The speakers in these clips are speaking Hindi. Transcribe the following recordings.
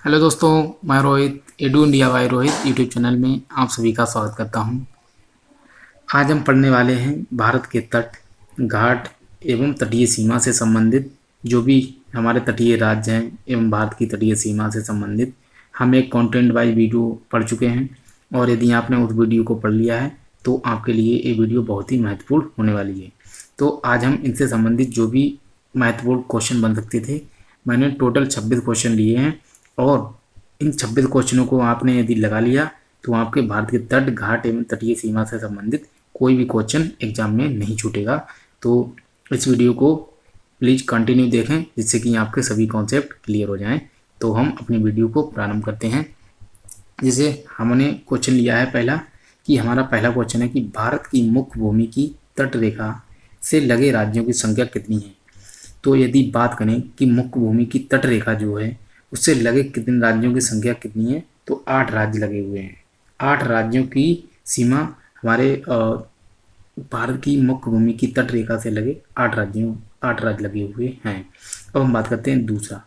हेलो दोस्तों, मैं Rohit edu India by Rohit YouTube channel में आप सभी का स्वागत करता हूं। आज हम पढ़ने वाले हैं भारत के तट, घाट एवं तटीय सीमा से संबंधित जो भी हमारे तटीय राज्य हैं एवं भारत की तटीय सीमा से संबंधित हम एक कंटेंट वाइज वीडियो पढ़ चुके हैं। और यदि आपने उस वीडियो को पढ़ लिया है तो आपके लिए ये वीडियो बहुत ही महत्वपूर्ण होने वाली है। तो आज हम इनसे संबंधित जो भी महत्वपूर्ण क्वेश्चन बन सकते थे, मैंने टोटल 26 क्वेश्चन लिए हैं। और इन 26 क्वेश्चनों को आपने यदि लगा लिया तो आपके भारत के तट, घाट एवं तटीय सीमा से संबंधित कोई भी क्वेश्चन एग्जाम में नहीं छूटेगा। तो इस वीडियो को प्लीज़ कंटिन्यू देखें जिससे कि आपके सभी कॉन्सेप्ट क्लियर हो जाएं। तो हम अपनी वीडियो को प्रारंभ करते हैं। जैसे हमने क्वेश्चन लिया है पहला, कि हमारा पहला क्वेश्चन है कि भारत की मुख्य भूमि की तट रेखा से लगे राज्यों की संख्या कितनी है। तो यदि बात करें कि मुख्य भूमि की तट रेखा जो है उससे लगे कितने राज्यों की संख्या कितनी है, तो 8 राज्य लगे हुए हैं। 8 राज्यों की सीमा हमारे भारत की मुख्य भूमि की तट रेखा से लगे 8 राज्य लगे हुए हैं। अब हम बात करते हैं दूसरा,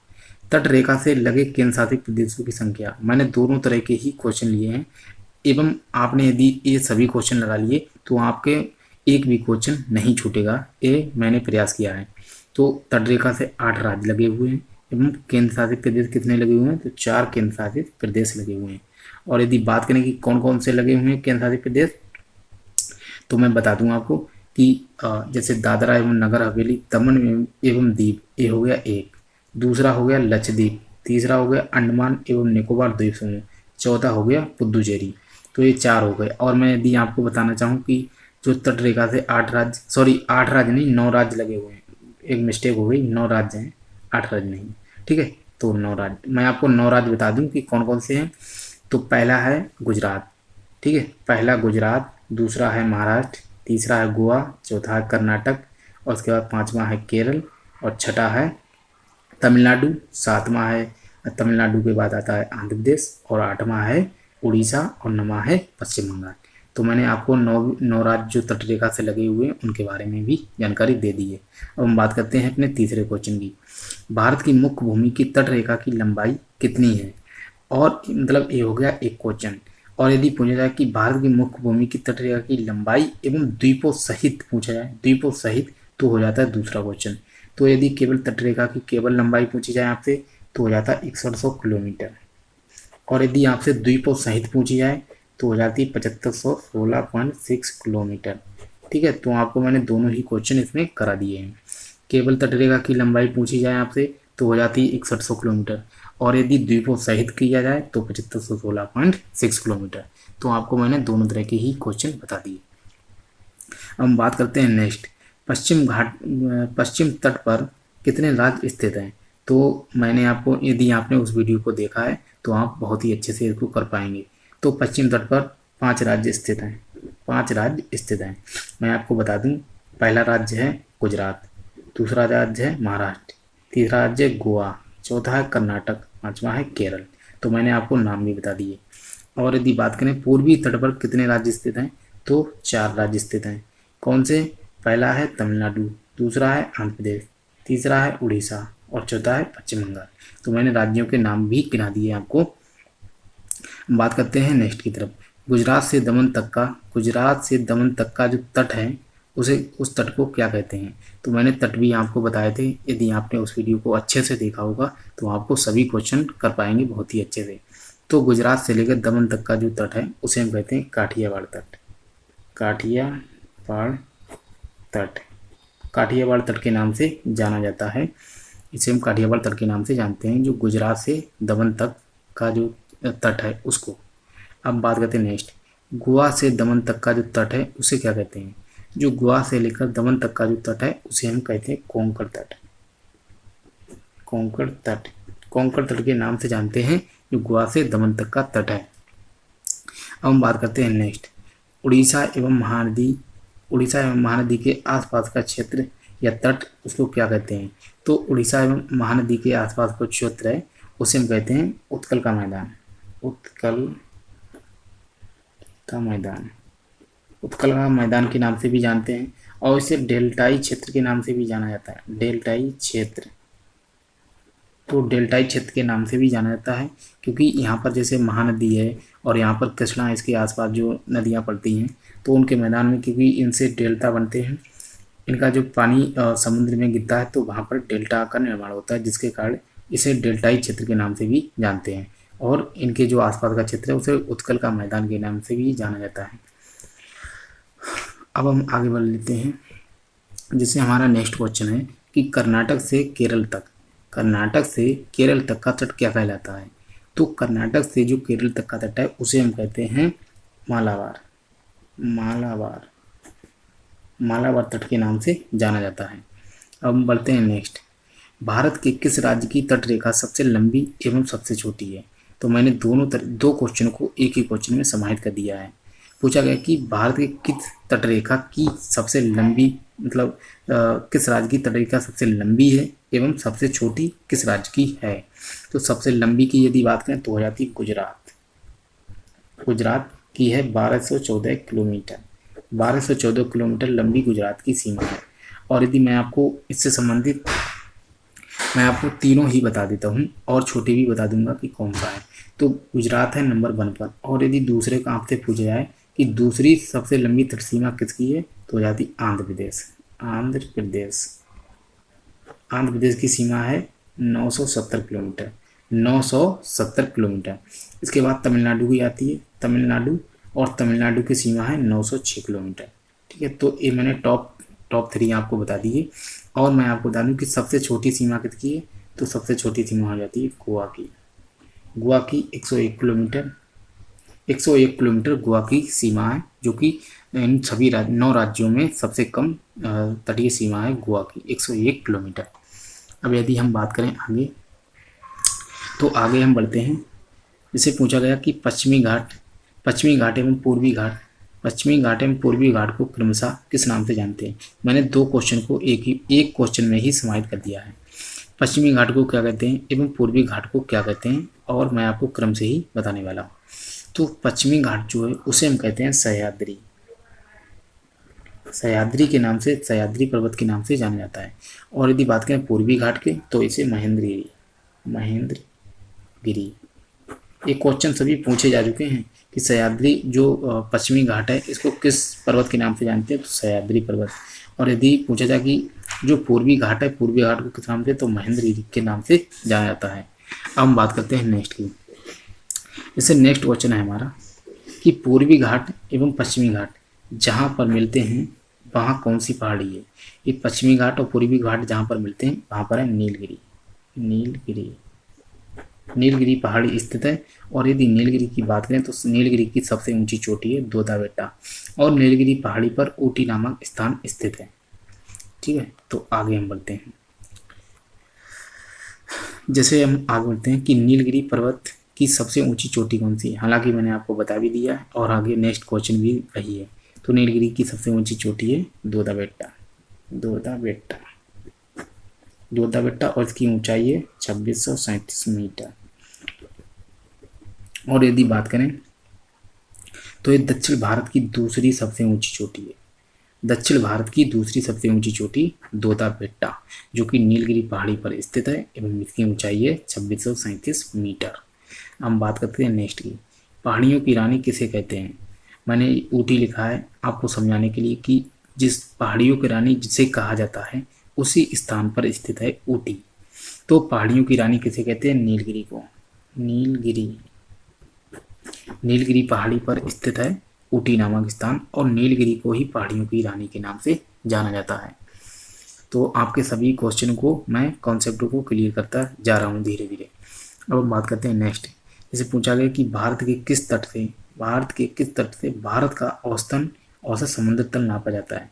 तट रेखा से लगे केंद्र शासित प्रदेशों की संख्या। मैंने दोनों तरह के ही क्वेश्चन लिए हैं एवं आपने यदि ये सभी क्वेश्चन लगा लिए तो आपके एक भी क्वेश्चन नहीं छूटेगा, ये मैंने प्रयास किया है। तो तट रेखा से 8 राज्य लगे हुए हैं एवं केंद्र शासित प्रदेश कितने लगे हुए हैं, तो 4 केंद्र शासित प्रदेश लगे हुए हैं। और यदि बात करें कि कौन कौन से लगे हुए हैं केंद्र शासित प्रदेश, तो मैं बता दूं आपको कि जैसे दादरा एवं नगर हवेली, दमन एवं दीव, ये हो गया एक। दूसरा हो गया लक्षद्वीप। तीसरा हो गया अंडमान एवं निकोबार द्वीप समूह। चौथा हो गया पुदुचेरी। तो ये 4 हो गए। और मैं यदि आपको बताना चाहूँ कि जो तट रेखा से 8 राज्य नहीं, 9 राज्य लगे हुए हैं। एक मिस्टेक हो गई, 9 राज्य हैं, 8 राज्य नहीं। ठीक है, तो 9 राज्य, मैं आपको 9 राज्य बता दूं कि कौन कौन से हैं। तो पहला है गुजरात। ठीक है, पहला गुजरात, दूसरा है महाराष्ट्र, तीसरा है गोवा, चौथा है कर्नाटक, और उसके बाद 5वां है केरल, और छठा है तमिलनाडु, 7वां है तमिलनाडु के बाद आता है आंध्र प्रदेश, और 8वां है उड़ीसा, और 9वां है पश्चिम बंगाल। तो मैंने आपको 9 राज्य जो तट रेखा से लगे हुए हैं उनके बारे में भी जानकारी दे दी है। अब हम बात करते हैं अपने तीसरे क्वेश्चन की। भारत की मुख्य भूमि की तट रेखा की लंबाई कितनी है। और मतलब ये हो गया एक क्वेश्चन। और यदि पूछा जाए कि भारत की मुख्य भूमि की तट रेखा की लंबाई एवं द्वीपों सहित पूछा जाए, द्वीपों सहित, तो हो जाता है दूसरा क्वेश्चन। तो यदि केवल तट रेखा की केवल लंबाई पूछी जाए आपसे तो हो जाता है 6100 किलोमीटर। और यदि आपसे द्वीपों सहित पूछी जाए तो हो जाती है 7516.6 किलोमीटर। ठीक है, तो आपको मैंने दोनों ही क्वेश्चन इसमें करा दिए हैं। केवल तटरेखा की लंबाई पूछी जाए आपसे तो हो जाती है 6100 किलोमीटर, और यदि द्वीपों सहित किया जाए तो 7516.6 किलोमीटर। तो आपको मैंने दोनों तरह के ही क्वेश्चन बता दिए। अब हम बात करते हैं नेक्स्ट, पश्चिम तट पर कितने राज्य स्थित हैं। तो मैंने आपको, यदि आपने उस वीडियो को देखा है तो आप बहुत ही अच्छे से इसको कर पाएंगे। तो पश्चिम तट पर 5 राज्य स्थित हैं, 5 राज्य स्थित हैं। मैं आपको बता दूं, पहला राज्य है गुजरात, दूसरा राज्य है महाराष्ट्र, तीसरा राज्य है गोवा, चौथा है कर्नाटक, 5वां है केरल। तो मैंने आपको नाम भी बता दिए। और यदि बात करें पूर्वी तट पर कितने राज्य स्थित हैं, तो 4 राज्य स्थित हैं। कौन से, पहला है तमिलनाडु, दूसरा है आंध्र प्रदेश, तीसरा है उड़ीसा, और चौथा है पश्चिम बंगाल। तो मैंने राज्यों के नाम भी गिना दिए आपको। बात करते हैं नेक्स्ट की तरफ, गुजरात से दमन तक का जो तट है उस तट को क्या कहते हैं। तो मैंने तट भी आपको बताए थे, यदि आपने उस वीडियो को अच्छे से देखा होगा तो आपको सभी क्वेश्चन कर पाएंगे बहुत ही अच्छे से। तो गुजरात से लेकर दमन तक का जो तट है उसे हम कहते हैं काठियावाड़ तट। काठियावाड़ तट, काठियावाड़ तट के नाम से जाना जाता है। इसे हम काठियावाड़ तट के नाम से जानते हैं, जो गुजरात से दमन तक का जो तट है उसको। अब बात करते हैं नेक्स्ट, गोवा से दमन तक का जो तट है उसे क्या कहते हैं। जो गोवा से लेकर दमन तक का जो तट है उसे हम कहते हैं कोंकण तट। कोंकण तट, कोंकण तट के नाम से जानते हैं जो गोवा से दमन तक का तट है। अब हम बात करते हैं नेक्स्ट, उड़ीसा एवं महानदी के आसपास का क्षेत्र या तट उसको क्या कहते हैं। तो उड़ीसा एवं महानदी के आसपास का क्षेत्र है उसे हम कहते हैं उत्कल का मैदान। उत्कल का मैदान के नाम से भी जानते हैं, और इसे डेल्टाई क्षेत्र के नाम से भी जाना जाता है। डेल्टाई क्षेत्र, तो डेल्टाई क्षेत्र के नाम से भी जाना जाता है, क्योंकि यहाँ पर जैसे महानदी है और यहाँ पर कृष्णा, इसके आसपास जो नदियाँ पड़ती हैं, तो उनके मैदान में क्योंकि इनसे डेल्टा बनते हैं, इनका जो पानी समुद्र में गिरता है तो वहाँ पर डेल्टा का निर्माण होता है, जिसके कारण इसे डेल्टाई क्षेत्र के नाम से भी जानते हैं। और इनके जो आसपास का क्षेत्र है उसे उत्कल का मैदान के नाम से भी जाना जाता है। अब हम आगे बढ़ लेते हैं, जिससे हमारा नेक्स्ट क्वेश्चन है कि कर्नाटक से केरल तक का तट क्या कहलाता है। तो कर्नाटक से जो केरल तक का तट है उसे हम कहते हैं मालाबार तट के नाम से जाना जाता है। अब हम बढ़ते हैं नेक्स्ट, भारत के किस राज्य की तट रेखा सबसे लंबी एवं सबसे छोटी है। तो मैंने दो क्वेश्चन को एक ही क्वेश्चन में समाहित कर दिया है। पूछा गया कि भारत के किस तट रेखा की सबसे लंबी, मतलब किस राज्य की तट रेखा सबसे लंबी है एवं सबसे छोटी किस राज्य की है। तो सबसे लंबी की यदि बात करें तो हो जाती है गुजरात की है 1214 किलोमीटर। 1214 किलोमीटर लंबी गुजरात की सीमा है। और यदि मैं आपको इससे संबंधित तीनों ही बता देता हूँ और छोटी भी बता दूंगा कि कौन सा है। तो गुजरात है नंबर 1 पर। और यदि दूसरे का आपसे पूछा जाए कि दूसरी सबसे लंबी तट सीमा किसकी है तो हो जाती आंध्र प्रदेश की सीमा है 970 किलोमीटर। इसके बाद तमिलनाडु की आती है, तमिलनाडु की सीमा है 906 किलोमीटर। ठीक है, तो ये मैंने टॉप 3 आपको बता दिए। और मैं आपको बता दूं कि सबसे छोटी सीमा कितनी है, तो सबसे छोटी सीमा हो जाती है गोवा की 101 किलोमीटर गोवा की सीमा है, जो कि इन सभी 9 राज्यों में सबसे कम तटीय सीमा है गोवा की 101 किलोमीटर। अब यदि हम बात करें आगे, तो आगे हम बढ़ते हैं। जैसे पूछा गया कि पश्चिमी घाट एवं पूर्वी घाट को क्रमशः किस नाम से जानते हैं। मैंने 2 क्वेश्चन को एक क्वेश्चन में ही समाहित कर दिया है। पश्चिमी घाट को क्या कहते हैं एवं पूर्वी घाट को क्या कहते हैं, और मैं आपको क्रम से ही बताने वाला हूँ। तो पश्चिमी घाट जो है उसे हम कहते हैं सह्याद्री के नाम से, सह्याद्री पर्वत के नाम से जाना जाता है। और यदि बात करें पूर्वी घाट के तो इसे महेंद्रगिरी। ये क्वेश्चन सभी पूछे जा चुके हैं कि सह्याद्री जो पश्चिमी घाट है इसको किस पर्वत के नाम से जानते हैं, तो सह्याद्री पर्वत। और यदि पूछा जाए कि जो पूर्वी घाट है, पूर्वी घाट को किस नाम से, तो महेंद्रगिरी के नाम से जाना जाता है। अब हम बात करते हैं नेक्स्ट की। जैसे नेक्स्ट क्वेश्चन है हमारा कि पूर्वी घाट एवं पश्चिमी घाट जहाँ पर मिलते हैं वहाँ कौन सी पहाड़ी है। ये पश्चिमी घाट और पूर्वी घाट जहाँ पर मिलते हैं वहाँ पर है नीलगिरी पहाड़ी स्थित है। और यदि नीलगिरी की बात करें तो नीलगिरी की सबसे ऊंची चोटी है दोदा और नीलगिरी पहाड़ी पर ऊटी नामक स्थान स्थित है। ठीक है, तो आगे हम बढ़ते हैं। जैसे हम आगे बढ़ते हैं कि नीलगिरी पर्वत की सबसे ऊंची चोटी कौन सी है, हालांकि मैंने आपको बता भी दिया है और आगे नेक्स्ट क्वेश्चन भी वही है। तो नीलगिरी की सबसे ऊंची चोटी है दोदा बेट्टा और इसकी ऊंचाई है 2637 मीटर। और यदि बात करें तो ये दक्षिण भारत की दूसरी सबसे ऊंची चोटी दोदा बेट्टा, जो कि नीलगिरी पहाड़ी पर स्थित है एवं इसकी ऊंचाई है 2637 मीटर। हम बात करते हैं नेक्स्ट की, पहाड़ियों की रानी किसे कहते हैं। मैंने ऊटी लिखा है आपको समझाने के लिए कि जिस पहाड़ियों की रानी जिसे कहा जाता है उसी स्थान पर स्थित है ऊटी। तो पहाड़ियों की रानी किसे कहते हैं, नीलगिरी को। नीलगिरी पहाड़ी पर स्थित है ऊटी नामक स्थान और नीलगिरी को ही पहाड़ियों की रानी के नाम से जाना जाता है। तो आपके सभी क्वेश्चन को मैं कॉन्सेप्ट को क्लियर करता जा रहा हूँ धीरे धीरे। अब हम बात करते हैं नेक्स्ट। जैसे पूछा गया कि भारत के किस तट से भारत का औसत समुद्र तल नापा जाता है।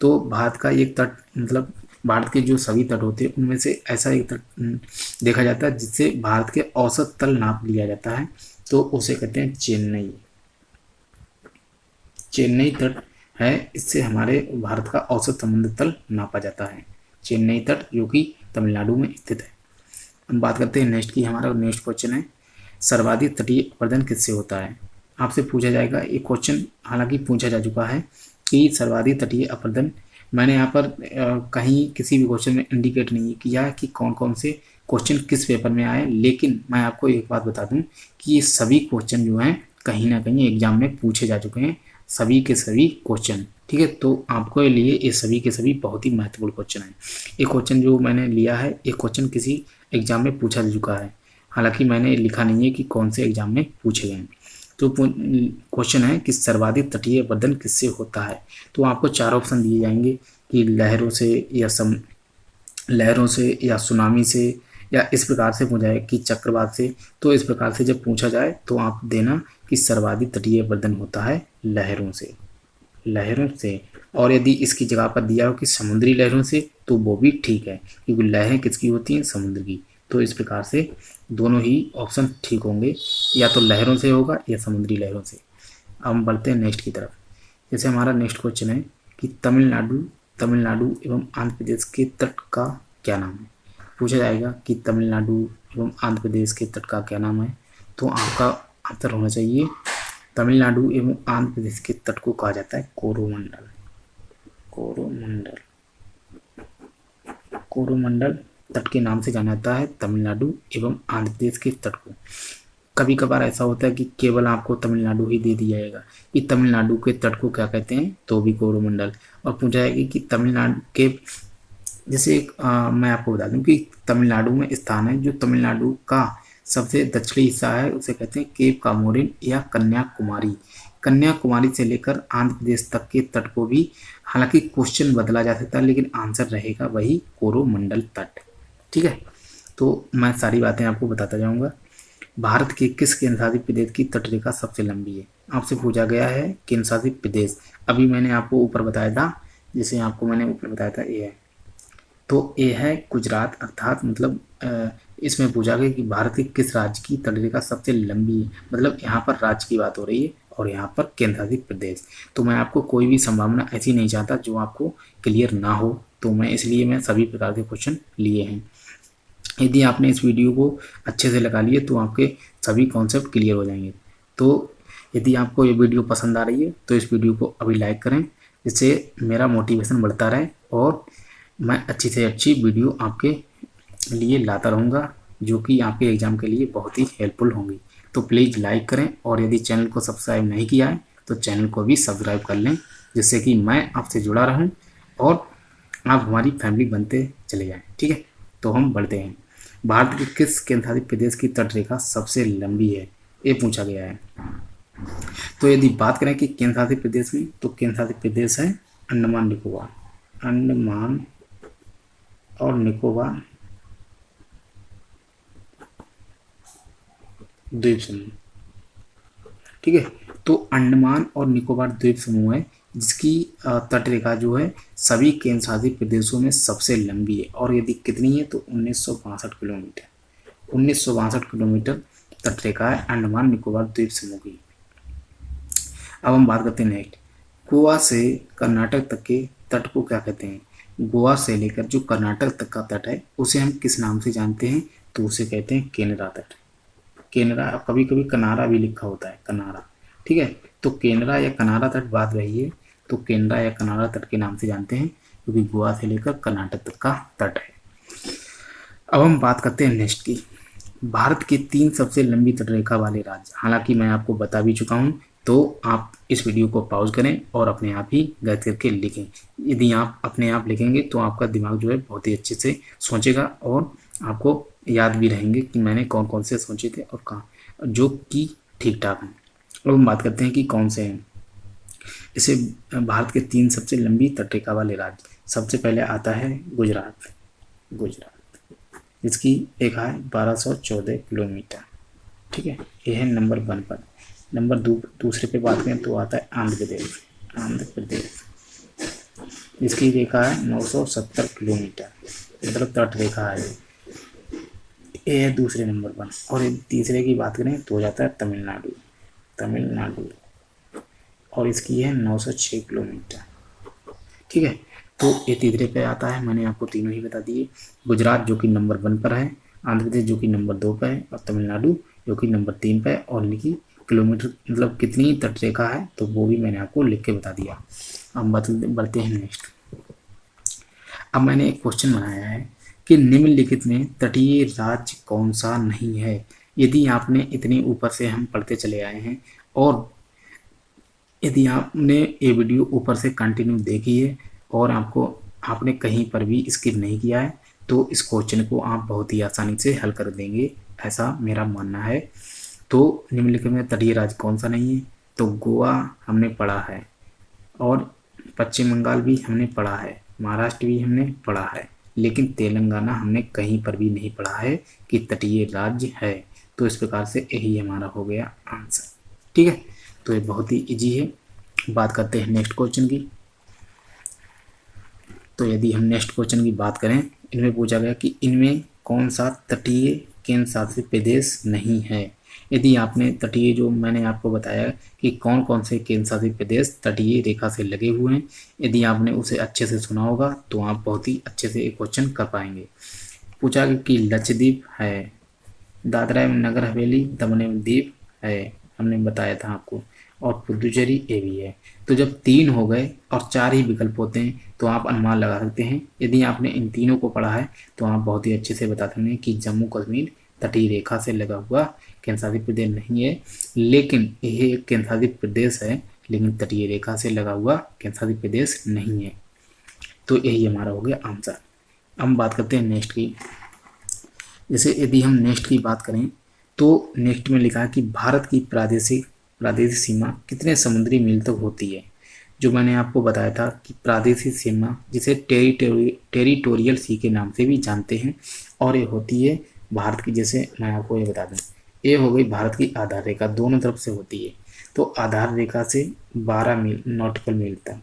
तो भारत का एक तट, मतलब भारत के जो सभी तट होते हैं उनमें से ऐसा एक तट देखा जाता है जिससे भारत के औसत तल नाप लिया जाता है, तो उसे कहते हैं चेन्नई तट है। इससे हमारे भारत का औसत समुद्र तल नापा जाता है, चेन्नई तट जो कि तमिलनाडु में स्थित है। हम बात करते हैं नेक्स्ट की। हमारा नेक्स्ट क्वेश्चन है सर्वाधिक तटीय अपरदन किससे होता है। आपसे पूछा जाएगा एक क्वेश्चन, हालांकि पूछा जा चुका है कि सर्वाधिक तटीय अपरदन मैंने यहाँ पर कहीं किसी भी क्वेश्चन में इंडिकेट नहीं किया है कि कौन कौन से क्वेश्चन किस पेपर में आए, लेकिन मैं आपको एक बात बता दूं कि ये सभी क्वेश्चन जो हैं कहीं ना कहीं एग्जाम में पूछे जा चुके हैं, सभी के सभी क्वेश्चन। ठीक है, तो आपको लिए ये सभी के सभी बहुत ही महत्वपूर्ण क्वेश्चन हैं। एक क्वेश्चन जो मैंने लिया है, एक क्वेश्चन किसी एग्जाम में पूछा जा चुका है, हालांकि मैंने लिखा नहीं है कि कौन से एग्जाम में पूछे गए हैं। तो क्वेश्चन है कि सर्वाधिक तटीय अपरदन किससे होता है। तो आपको चार ऑप्शन दिए जाएंगे कि लहरों से या सुनामी से, या इस प्रकार से पूछा जाए कि चक्रवात से। तो इस प्रकार से जब पूछा जाए तो आप देना कि सर्वाधिक तटीय अपरदन होता है लहरों से। और यदि इसकी जगह पर दिया हो कि समुद्री लहरों से, तो वो भी ठीक है, क्योंकि लहरें किसकी होती हैं, समुद्र की। तो इस प्रकार से दोनों ही ऑप्शन ठीक होंगे, या तो लहरों से होगा या समुद्री लहरों से। अब हम बढ़ते हैं नेक्स्ट की तरफ। जैसे हमारा नेक्स्ट क्वेश्चन है कि तमिलनाडु एवं आंध्र प्रदेश के तट का क्या नाम है। पूछा जाएगा कि तमिलनाडु एवं आंध्र प्रदेश के तट का क्या नाम है। तो आपका आंसर होना चाहिए तमिलनाडु एवं आंध्र प्रदेश के तट को कहा जाता है कोरोमंडल तट के नाम से जाना जाता है तमिलनाडु एवं आंध्र प्रदेश के तट को। कभी कभार ऐसा होता है कि केवल आपको तमिलनाडु ही दे दिया जाएगा कि तमिलनाडु के तट को क्या कहते हैं, तो भी कोरोमंडल। और पूछा जाएगा कि तमिलनाडु के, जैसे मैं आपको बता दूं कि तमिलनाडु में स्थान है जो तमिलनाडु का सबसे दक्षिणी हिस्सा है, उसे कहते हैं केप कामोरिन या कन्याकुमारी से लेकर आंध्र प्रदेश तक के तट को भी, हालांकि क्वेश्चन बदला जा सकता है लेकिन आंसर रहेगा वही कोरोमंडल तट। ठीक है, तो मैं सारी बातें आपको बताता जाऊंगा। भारत के किस केंद्रशासित प्रदेश की तटरेखा सबसे लंबी है। आपसे पूछा गया है केंद्रशासित प्रदेश। अभी मैंने आपको ऊपर बताया था, जैसे आपको मैंने ऊपर बताया था ये है, तो ये है गुजरात, अर्थात मतलब इसमें पूछा गया कि भारत के किस राज्य की तटरेखा सबसे लंबी है, मतलब यहाँ पर राज्य की बात हो रही है और यहाँ पर केंद्रशासित प्रदेश। तो मैं आपको कोई भी संभावना ऐसी नहीं चाहता जो आपको क्लियर ना हो, तो मैं सभी प्रकार के क्वेश्चन लिए हैं। यदि आपने इस वीडियो को अच्छे से लगा लिए तो आपके सभी कॉन्सेप्ट क्लियर हो जाएंगे। तो यदि आपको ये वीडियो पसंद आ रही है तो इस वीडियो को अभी लाइक करें, जिससे मेरा मोटिवेशन बढ़ता रहे और मैं अच्छी से अच्छी वीडियो आपके लिए लाता रहूँगा, जो कि आपके एग्ज़ाम के लिए बहुत ही हेल्पफुल होंगी। तो प्लीज़ लाइक करें, और यदि चैनल को सब्सक्राइब नहीं किया है तो चैनल को भी सब्सक्राइब कर लें, जिससे कि मैं आपसे जुड़ा रहूं और आप हमारी फैमिली बनते चले जाएं। ठीक है, तो हम बढ़ते हैं। भारत के किस केंद्रशासित प्रदेश की तटरेखा सबसे लंबी है, ये पूछा गया है। तो यदि बात करें कि केंद्रशासित प्रदेश में, तो केंद्रशासित प्रदेश है अंडमान और निकोबार द्वीप समूह। ठीक है, तो अंडमान और निकोबार द्वीप समूह है जिसकी तटरेखा जो है सभी केंद्र शासित प्रदेशों में सबसे लंबी है, और यदि कितनी है तो 1962 किलोमीटर तटरेखा है अंडमान निकोबार द्वीप समूह की। अब हम बात करते हैं नेक्स्ट, गोवा से कर्नाटक तक के तट को क्या कहते हैं। गोवा से लेकर जो कर्नाटक तक का तट है उसे हम किस नाम से जानते हैं, तो उसे कहते हैं केनरा तट। केनरा, कभी कभी कनारा भी लिखा होता है, कनारा। ठीक है, तो केनरा या कनारा तट बात रही है, तो केनरा या कनारा तट के नाम से जानते हैं, क्योंकि गोवा से लेकर कर्नाटक तक का तट है। अब हम बात करते हैं नेक्स्ट की, भारत के 3 सबसे लंबी तटरेखा वाले राज्य। हालांकि मैं आपको बता भी चुका हूं, तो आप इस वीडियो को पॉज करें और अपने आप ही गैस करके लिखें। यदि आप अपने आप लिखेंगे तो आपका दिमाग जो है बहुत ही अच्छे से सोचेगा और आपको याद भी रहेंगे कि मैंने कौन कौन से सोचे थे और कहाँ, जो कि ठीक ठाक हैं। अब हम बात करते हैं कि कौन से हैं। इसे भारत के 3 सबसे लंबी तटरेखा वाले राज्य, सबसे पहले आता है गुजरात, इसकी रेखा है 1214 किलोमीटर। ठीक है, यह है नंबर 1 पर। नंबर दूसरे पे बात करें तो आता है आंध्र प्रदेश, इसकी रेखा है 970 किलोमीटर, मतलब तट रेखा है, ये है दूसरे नंबर 1। और तीसरे की बात करें तो हो जाता है तमिलनाडु, और इसकी है 906 किलोमीटर। ठीक है, तो ये तीसरे पे आता है, मैंने आपको तीनों ही बता दिए। गुजरात जो कि नंबर 1 पर है, आंध्र प्रदेश जो कि नंबर 2 पर है, और तमिलनाडु जो कि नंबर 3 पर है, और इनकी किलोमीटर मतलब कितनी तटरेखा है तो वो भी मैंने आपको लिख के बता दिया। अब बढ़ते हैं नेक्स्ट। अब मैंने एक क्वेश्चन बनाया है कि निम्नलिखित में तटीय राज्य कौन सा नहीं है। यदि आपने इतने ऊपर से हम पढ़ते चले आए हैं और यदि आपने ये वीडियो ऊपर से कंटिन्यू देखी है और आपने कहीं पर भी स्किप नहीं किया है तो इस क्वेश्चन को आप बहुत ही आसानी से हल कर देंगे, ऐसा मेरा मानना है। तो निम्नलिखित में तटीय राज्य कौन सा नहीं है? तो गोवा हमने पढ़ा है और पश्चिम बंगाल भी हमने पढ़ा है, महाराष्ट्र भी हमने पढ़ा है, लेकिन तेलंगाना हमने कहीं पर भी नहीं पढ़ा है कि तटीय राज्य है। तो इस प्रकार से यही हमारा हो गया आंसर। ठीक है, तो ये बहुत ही इजी है। बात करते हैं नेक्स्ट क्वेश्चन की। तो यदि हम नेक्स्ट क्वेश्चन की बात करें, इनमें पूछा गया कि इनमें कौन सा तटीय केंद्र शासित प्रदेश नहीं है। यदि आपने तटीय, जो मैंने आपको बताया कि कौन कौन से केंद्र शासित प्रदेश तटीय रेखा से लगे हुए हैं, यदि आपने उसे अच्छे से सुना होगा तो आप बहुत ही अच्छे से एक क्वेश्चन कर पाएंगे। पूछा कि लक्षद्वीप है, दादरा एवं नगर हवेली, दमन एवं दीव है, हमने बताया था आपको, और पुदुचेरी ये भी है। तो जब 3 हो गए और 4 ही विकल्प होते हैं तो आप अनुमान लगा सकते हैं। यदि आपने इन तीनों को पढ़ा है तो आप बहुत ही अच्छे से बता सकते हैं कि जम्मू कश्मीर तटीय रेखा से लगा हुआ केंद्र शासित प्रदेश नहीं है, लेकिन यह एक केंद्र शासित प्रदेश है, लेकिन तटीय रेखा से लगा हुआ केंद्र शासित प्रदेश नहीं है। तो यही हमारा हो गया आंसर। हम बात करते हैं नेक्स्ट की। जैसे यदि हम नेक्स्ट की बात करें तो नेक्स्ट में लिखा है कि भारत की प्रादेशिक सीमा कितने समुद्री मील तक होती है। जो मैंने आपको बताया था कि प्रादेशिक सीमा जिसे टेरिटोरियल सी के नाम से भी जानते हैं, और ये होती है भारत की, जैसे मैं आपको ये बता दूं, ये हो गई भारत की आधार रेखा, दोनों तरफ से होती है। तो आधार रेखा से 12 नॉटिकल मील तक,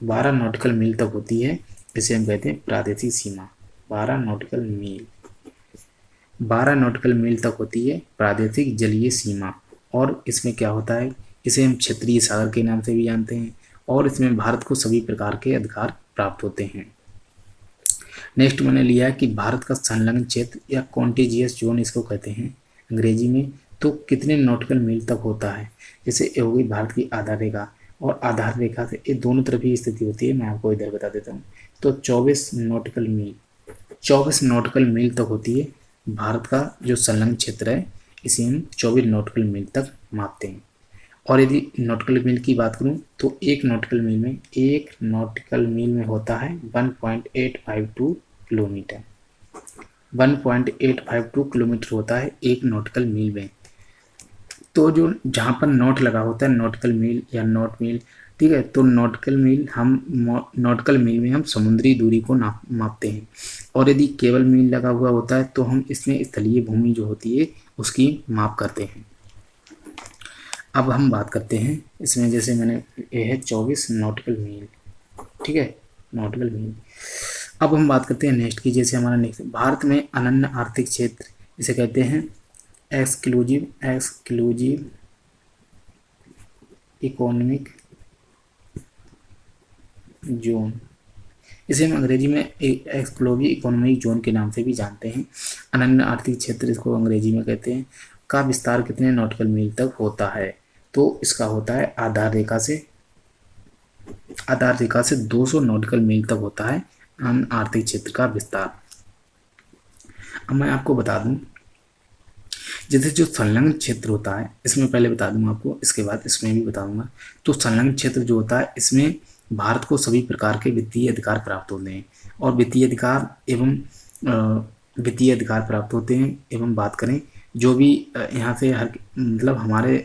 12 नॉटिकल मील तक होती है, इसे हम कहते हैं प्रादेशिक सीमा। 12 नॉटिकल मील, 12 नॉटिकल मील तक होती है प्रादेशिक जलीय सीमा। और इसमें क्या होता है, इसे हम क्षेत्रीय सागर के नाम से भी जानते हैं, और इसमें भारत को सभी प्रकार के अधिकार प्राप्त होते हैं। नेक्स्ट मैंने लिया है कि भारत का संलग्न क्षेत्र या कॉन्टिजियस जोन इसको कहते हैं अंग्रेजी में, तो कितने नॉटिकल मील तक होता है। जैसे ये हो गई भारत की आधार रेखा, और आधार रेखा से ये दोनों तरफ ही स्थिति होती है, मैं आपको इधर बता देता हूँ। तो 24 नॉटिकल मील, 24 नॉटिकल मील तक होती है भारत का जो संलग्न क्षेत्र है, इसे हम 24 नॉटिकल मील तक मापते हैं। और यदि नॉटिकल मील की बात करूं तो एक नॉटिकल मील में होता है 1.852 किलोमीटर। 1.852 किलोमीटर होता है एक नॉटिकल मील में। तो जो जहाँ पर नॉट लगा होता है, नॉटिकल मील या नॉट मील, ठीक है, तो नॉटिकल मील में हम समुद्री दूरी को मापते हैं। और यदि केवल मील लगा हुआ होता है तो हम इसमें स्थलीय भूमि जो होती है उसकी माप करते हैं। अब हम बात करते हैं इसमें, जैसे मैंने ये है 24 नॉटिकल मील, ठीक है, नॉटिकल मील। अब हम बात करते हैं नेक्स्ट की। जैसे हमारा नेक्स्ट, भारत में अनन्य आर्थिक क्षेत्र इसे कहते हैं एक्सक्लूसिव इकोनॉमिक जोन। इसे हम अंग्रेजी में एक्सक्लूसिव इकोनॉमिक जोन के नाम से भी जानते हैं। अनन्य आर्थिक क्षेत्र इसको अंग्रेजी में कहते हैं। का विस्तार कितने नॉटिकल मील तक होता है, तो इसका होता है आधार रेखा से 200 नॉटिकल मील तक होता है अनन्य आर्थिक क्षेत्र का विस्तार। अब मैं आपको बता दूं, जैसे जो संलग्न क्षेत्र होता है, इसमें पहले बता दूंगा आपको, इसके बाद इसमें भी बताऊंगा। तो संलग्न क्षेत्र जो होता है, इसमें भारत को सभी प्रकार के वित्तीय अधिकार प्राप्त होते हैं, और वित्तीय अधिकार प्राप्त होते हैं। एवं बात करें जो भी यहाँ से मतलब हमारे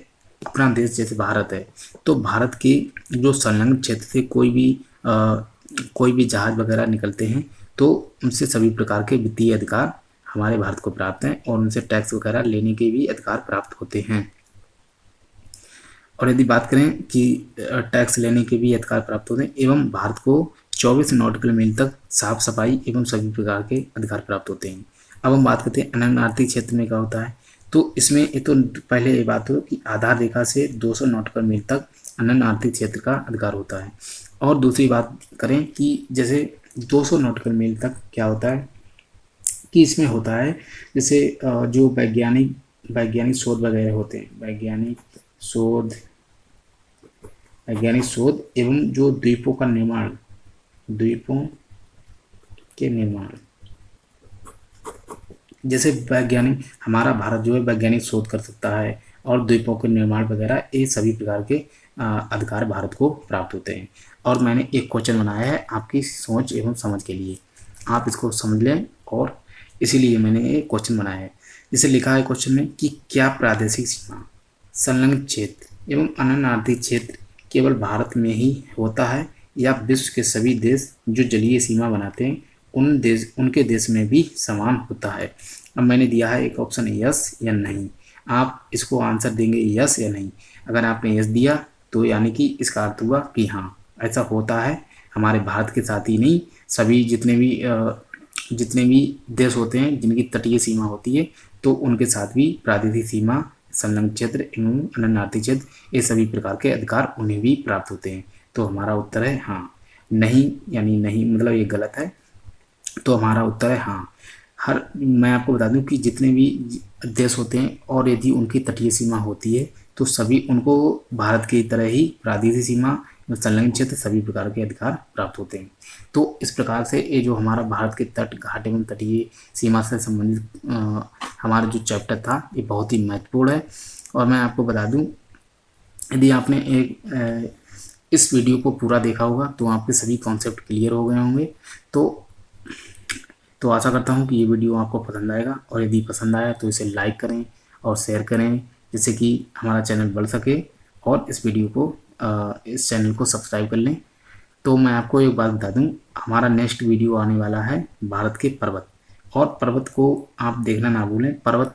अपना देश जैसे भारत है, तो भारत के जो संलग्न क्षेत्र से कोई भी जहाज वगैरह निकलते हैं तो उनसे सभी प्रकार के वित्तीय अधिकार हमारे भारत को प्राप्त हैं, और उनसे टैक्स वगैरह लेने के भी अधिकार प्राप्त होते हैं। और यदि बात करें कि टैक्स लेने के भी अधिकार प्राप्त होते हैं, एवं भारत को 24 नॉटिकल मील तक साफ सफाई एवं सभी प्रकार के अधिकार प्राप्त होते हैं। अब हम बात करते हैं अनन्य आर्थिक क्षेत्र में क्या होता है। तो इसमें ये तो पहले ये बात हो कि आधार रेखा से 200 नॉटिकल मील तक अनन्य आर्थिक क्षेत्र का अधिकार होता है। और दूसरी बात करें कि जैसे 200 नॉटिकल मील तक क्या होता है कि इसमें होता है जैसे जो वैज्ञानिक शोध वगैरह होते हैं, वैज्ञानिक शोध एवं जो द्वीपों का निर्माण, द्वीपों के निर्माण। जैसे वैज्ञानिक, हमारा भारत जो है वैज्ञानिक शोध कर सकता है और द्वीपों के निर्माण वगैरह, ये सभी प्रकार के अधिकार भारत को प्राप्त होते हैं। और मैंने एक क्वेश्चन बनाया है आपकी सोच एवं समझ के लिए, आप इसको समझ लें, और इसीलिए मैंने ये क्वेश्चन बनाया है। जिसे लिखा है क्वेश्चन में कि क्या प्रादेशिक सीमा, संलग्न क्षेत्र एवं अनन्य आर्थिक क्षेत्र केवल भारत में ही होता है या विश्व के सभी देश जो जलीय सीमा बनाते हैं उनके देश में भी समान होता है। अब मैंने दिया है एक ऑप्शन यस या नहीं, आप इसको आंसर देंगे यस या नहीं। अगर आपने यस दिया तो यानी कि इसका अर्थ हुआ कि हाँ ऐसा होता है, हमारे भारत के साथ ही नहीं, सभी जितने भी देश होते हैं जिनकी तटीय सीमा होती है तो उनके साथ भी प्रादेशिक सीमा, संलग्न क्षेत्र एवं अनन्य आर्थिक क्षेत्र, ये सभी प्रकार के अधिकार उन्हें भी प्राप्त होते हैं। तो हमारा उत्तर है हाँ। नहीं यानी नहीं मतलब ये गलत है, तो हमारा उत्तर है हाँ। मैं आपको बता दूं कि जितने भी देश होते हैं और यदि उनकी तटीय सीमा होती है तो सभी उनको भारत की तरह ही प्रादेशिक सीमा, संलग्न क्षेत्र, सभी प्रकार के अधिकार प्राप्त होते हैं। तो इस प्रकार से ये जो हमारा भारत के तट, घाट एवं तटीय सीमा से संबंधित हमारा जो चैप्टर था ये बहुत ही महत्वपूर्ण है। और मैं आपको बता दूं, यदि आपने इस वीडियो को पूरा देखा होगा तो आपके सभी कॉन्सेप्ट क्लियर हो गए होंगे। तो आशा करता हूँ कि ये वीडियो आपको पसंद आएगा, और यदि पसंद आया तो इसे लाइक करें और शेयर करें जिससे कि हमारा चैनल बढ़ सके, और इस चैनल को सब्सक्राइब कर लें। तो मैं आपको एक बात बता दूं, हमारा नेक्स्ट वीडियो आने वाला है भारत के पर्वत, और पर्वत को आप देखना ना भूलें। पर्वत,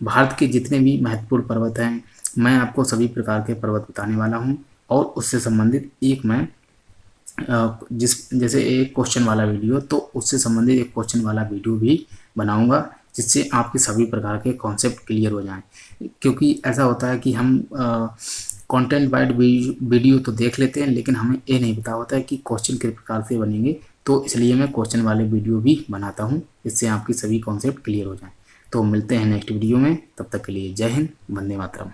भारत के जितने भी महत्वपूर्ण पर्वत हैं मैं आपको सभी प्रकार के पर्वत बताने वाला हूं, और उससे संबंधित एक मैं जैसे एक क्वेश्चन वाला वीडियो, तो उससे संबंधित एक क्वेश्चन वाला वीडियो भी बनाऊंगा जिससे आपके सभी प्रकार के कॉन्सेप्ट क्लियर हो जाएं। क्योंकि ऐसा होता है कि हम कंटेंट वाइड वीडियो तो देख लेते हैं, लेकिन हमें ये नहीं पता होता है कि क्वेश्चन किस प्रकार से बनेंगे, तो इसलिए मैं क्वेश्चन वाले वीडियो भी बनाता हूँ जिससे आपकी सभी कॉन्सेप्ट क्लियर हो जाएं। तो मिलते हैं नेक्स्ट वीडियो में, तब तक के लिए जय हिंद, वंदे मातरम।